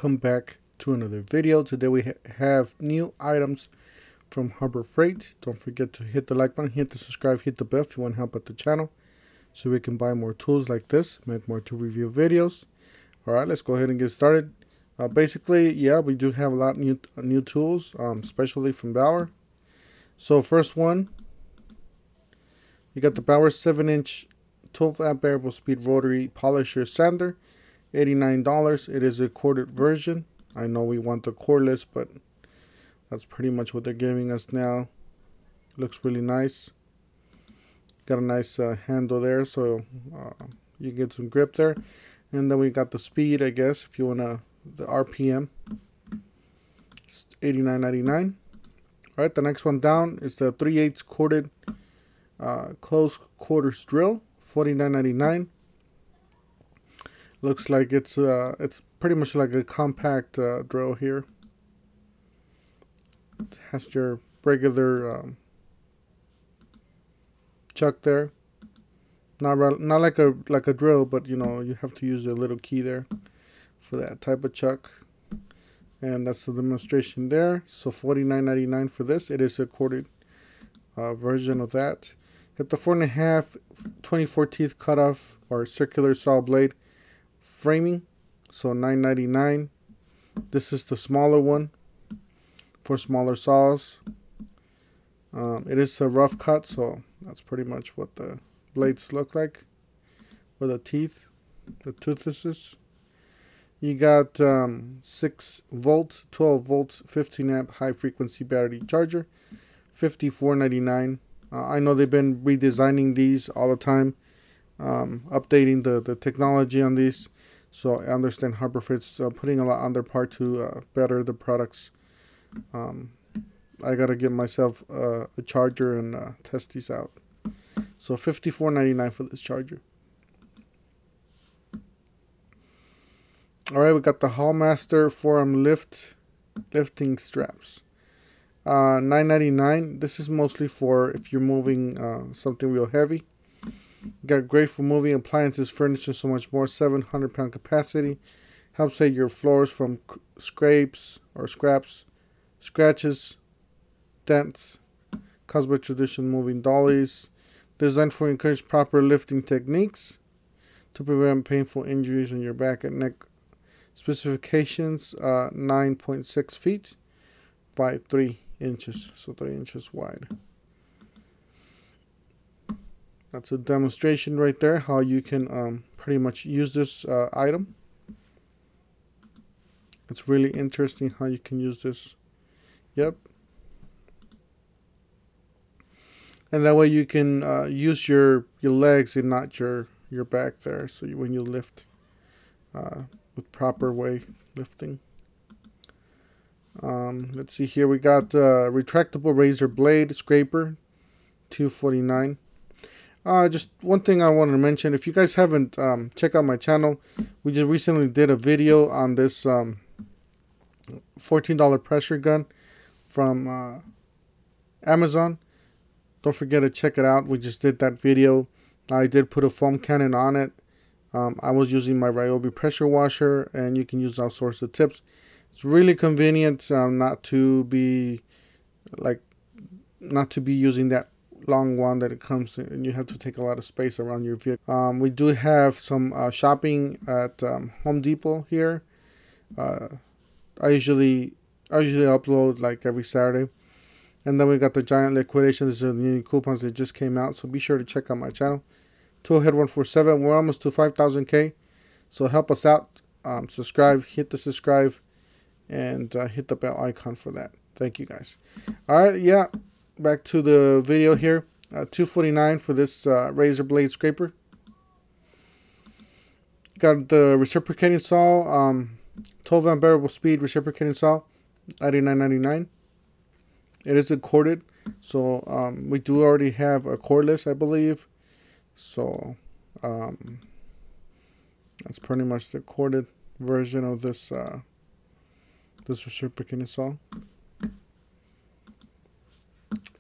welcome back to another video. Today we have new items from Harbor Freight. Don't forget to hit the like button, hit the subscribe, hit the bell if you want help at the channel so we can buy more tools like this, make more tool review videos. Alright, let's go ahead and get started. Basically, yeah, we do have a lot of new tools, especially from Bauer. So first one, you got the Bauer 7-inch 12 amp variable speed rotary polisher sander, $89. It is a corded version. I know we want the cordless, but that's pretty much what they're giving us now. Looks really nice. Got a nice handle there, so you can get some grip there. And then we got the speed, I guess, if you want to, the RPM. It's $89.99. All right, the next one down is the 3/8 corded close quarters drill, $49.99. Looks like it's pretty much like a compact drill here. It has your regular chuck there. Not like a drill, but you know, you have to use a little key there for that type of chuck. And that's the demonstration there. So $49.99 for this. It is a corded version of that. Got the 4.5 24 teeth cutoff or circular saw blade framing, so $9.99. This is the smaller one for smaller saws. It is a rough cut, so that's pretty much what the blades look like, or the teeth, the toothlesses. You got 6 volts, 12 volts, 15 amp high frequency battery charger, $54.99. I know they've been redesigning these all the time, updating the technology on these. So I understand Harbor Freight's putting a lot on their part to better the products. I gotta get myself a charger and test these out. So $54.99 for this charger. All right, we got the Hallmaster forearm lifting straps. $9.99. This is mostly for if you're moving something real heavy. Got great for moving appliances, furniture, so much more. 700-pound capacity. Helps save your floors from scrapes or scratches, dents caused by traditional moving dollies. Designed for encourage proper lifting techniques to prevent painful injuries in your back and neck. Specifications: 9.6 feet by 3 inches, so 3 inches wide. That's a demonstration right there, how you can pretty much use this item. It's really interesting how you can use this. Yep. And that way you can use your legs and not your back there. So when you lift with proper way lifting. Let's see here. We got retractable razor blade scraper, $249. Just one thing I wanted to mention, if you guys haven't checked out my channel, we just recently did a video on this $14 pressure gun from Amazon. Don't forget to check it out. We just did that video. I did put a foam cannon on it. I was using my Ryobi pressure washer, and you can use all sorts of tips. It's really convenient not to be using that long one that it comes in, and you have to take a lot of space around your vehicle. We do have some shopping at Home Depot here. I usually upload like every Saturday. And then we got the giant liquidation. These are the new coupons that just came out, so be sure to check out my channel. Toolhead 147. We're almost to 5,000K, so help us out. Subscribe, hit the subscribe, and hit the bell icon for that. Thank you guys. All right, yeah. Back to the video here. $249 for this razor blade scraper. Got the reciprocating saw, 12 amp variable speed reciprocating saw, $99.99. It is a corded, so we do already have a cordless, I believe. So that's pretty much the corded version of this this reciprocating saw.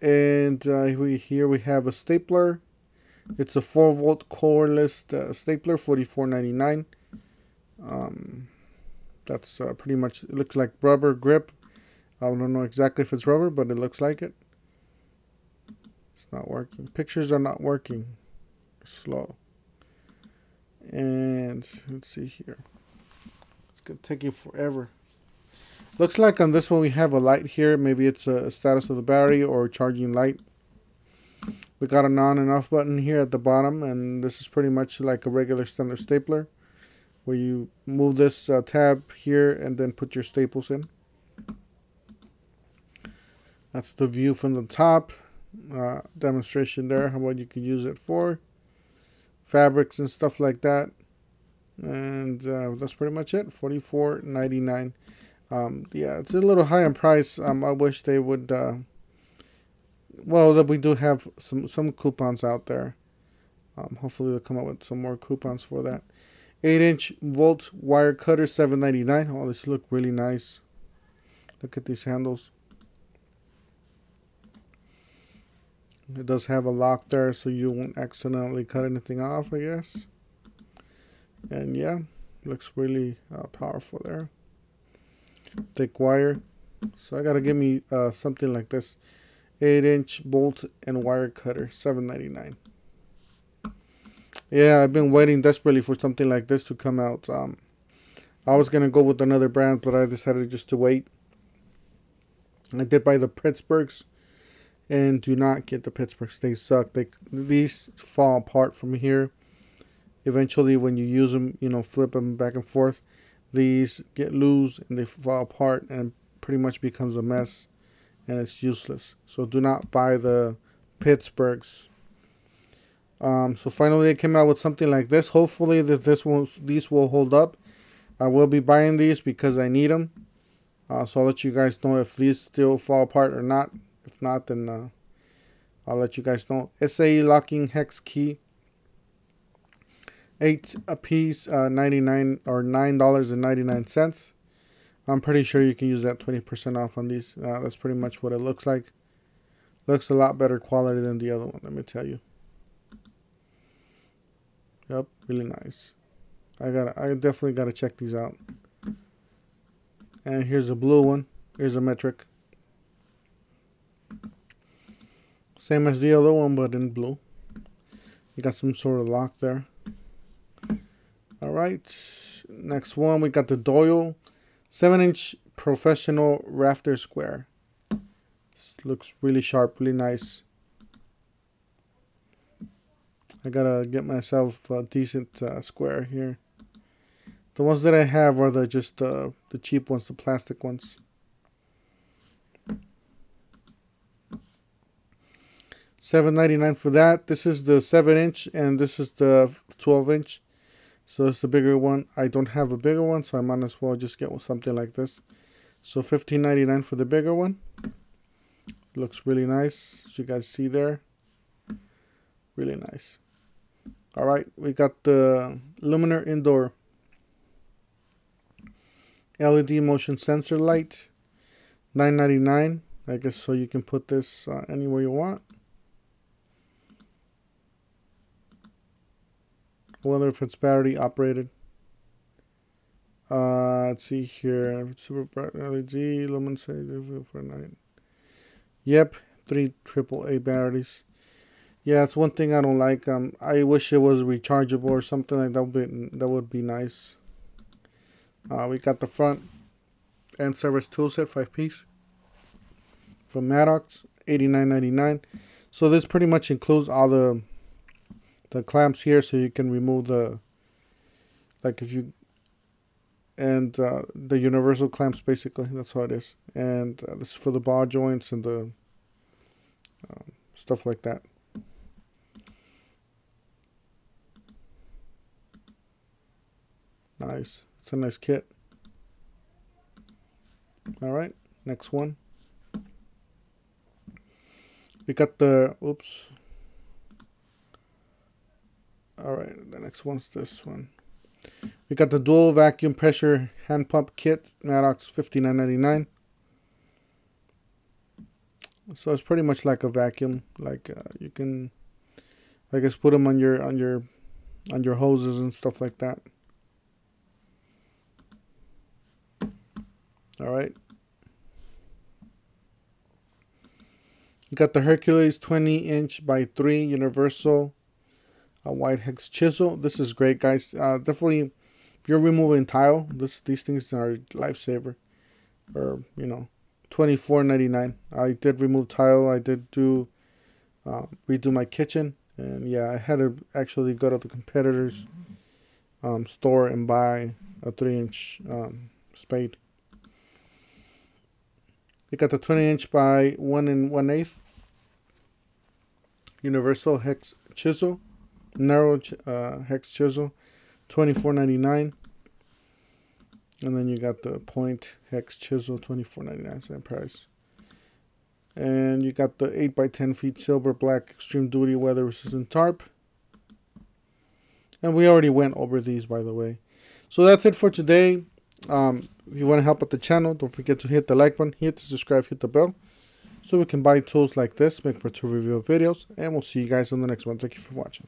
And here we have a stapler. It's a 4-volt cordless stapler, $44.99. That's pretty much, it looks like rubber grip. I don't know exactly if it's rubber, but it looks like it. It's not working. Pictures are not working. Slow. And let's see here. It's gonna take you forever. Looks like on this one we have a light here. Maybe it's a status of the battery or charging light. We got an on and off button here at the bottom, and this is pretty much like a regular standard stapler, where you move this tab here and then put your staples in. That's the view from the top. Demonstration there, how what you can use it for. Fabrics and stuff like that. And that's pretty much it. $44.99. Yeah, it's a little high in price. I wish they would. Well, that we do have some coupons out there. Hopefully they'll come up with some more coupons for that. 8-inch volt wire cutter, $7.99. Oh, these look really nice. Look at these handles. It does have a lock there, so you won't accidentally cut anything off, I guess. And yeah, looks really powerful there. Thick wire. So I gotta give me something like this. 8-inch bolt and wire cutter, $7.99. Yeah, I've been waiting desperately for something like this to come out. I was gonna go with another brand, but I decided just to wait. I did buy the Pittsburghs, and do not get the Pittsburghs. They suck. These fall apart from here. Eventually, when you use them, you know, flip them back and forth, these get loose and they fall apart and pretty much becomes a mess, and it's useless. So do not buy the Pittsburghs. So finally they came out with something like this. Hopefully that these will hold up. I will be buying these because I need them. So I'll let you guys know if these still fall apart or not. If not, then I'll let you guys know. SAE locking hex key. 8 a piece, 99 or $9.99. I'm pretty sure you can use that 20% off on these. That's pretty much what it looks like. Looks a lot better quality than the other one, let me tell you. Yep, really nice. I definitely gotta check these out. And here's a blue one. Here's a metric. Same as the other one, but in blue. You got some sort of lock there. Alright, next one we got the Doyle 7-inch professional Rafter square. This looks really sharp, really nice. I gotta get myself a decent square here. The ones that I have are the cheap ones, the plastic ones. $7.99 for that. This is the 7-inch and this is the 12-inch. So it's the bigger one. I don't have a bigger one, so I might as well just get something like this. So $15.99 for the bigger one. Looks really nice, as you guys see there. Really nice. All right, we got the Luminer Indoor LED motion sensor light. $9.99. I guess so you can put this anywhere you want. Whether if it's battery operated. Let's see here. Super bright LED, lumen for 9. Yep, 3 AAA batteries. Yeah, that's one thing I don't like. I wish it was rechargeable or something like that. That would be nice. We got the front and service tool set, 5-piece from Maddox, $89.99. So this pretty much includes all the clamps here, so you can remove the, like if you, and the universal clamps basically. That's how it is. And this is for the ball joints and the stuff like that. Nice. It's a nice kit. All right, next one. We got the, oops. All right, the next one's this one. We got the dual vacuum pressure hand pump kit, Maddox, $59.99. So it's pretty much like a vacuum. Like you can, I guess, put them on your hoses and stuff like that. All right. You got the Hercules 20" by 3 universal wide hex chisel. This is great, guys. Definitely, if you're removing tile, these things are a lifesaver. Or, you know, $24.99. I did remove tile. I did do redo my kitchen, and yeah, I had to actually go to the competitor's store and buy a 3" spade. You got the 20" by 1 1/8 universal hex chisel, narrow hex chisel, $24.99. And then you got the point hex chisel, $24.99, same price. And you got the 8 by 10 feet silver black extreme duty weather resistant tarp. And we already went over these, by the way. So that's it for today. If you want to help out the channel, don't forget to hit the like button, hit the subscribe, hit the bell, so we can buy tools like this, make for 2 review videos, and we'll see you guys on the next one. Thank you for watching.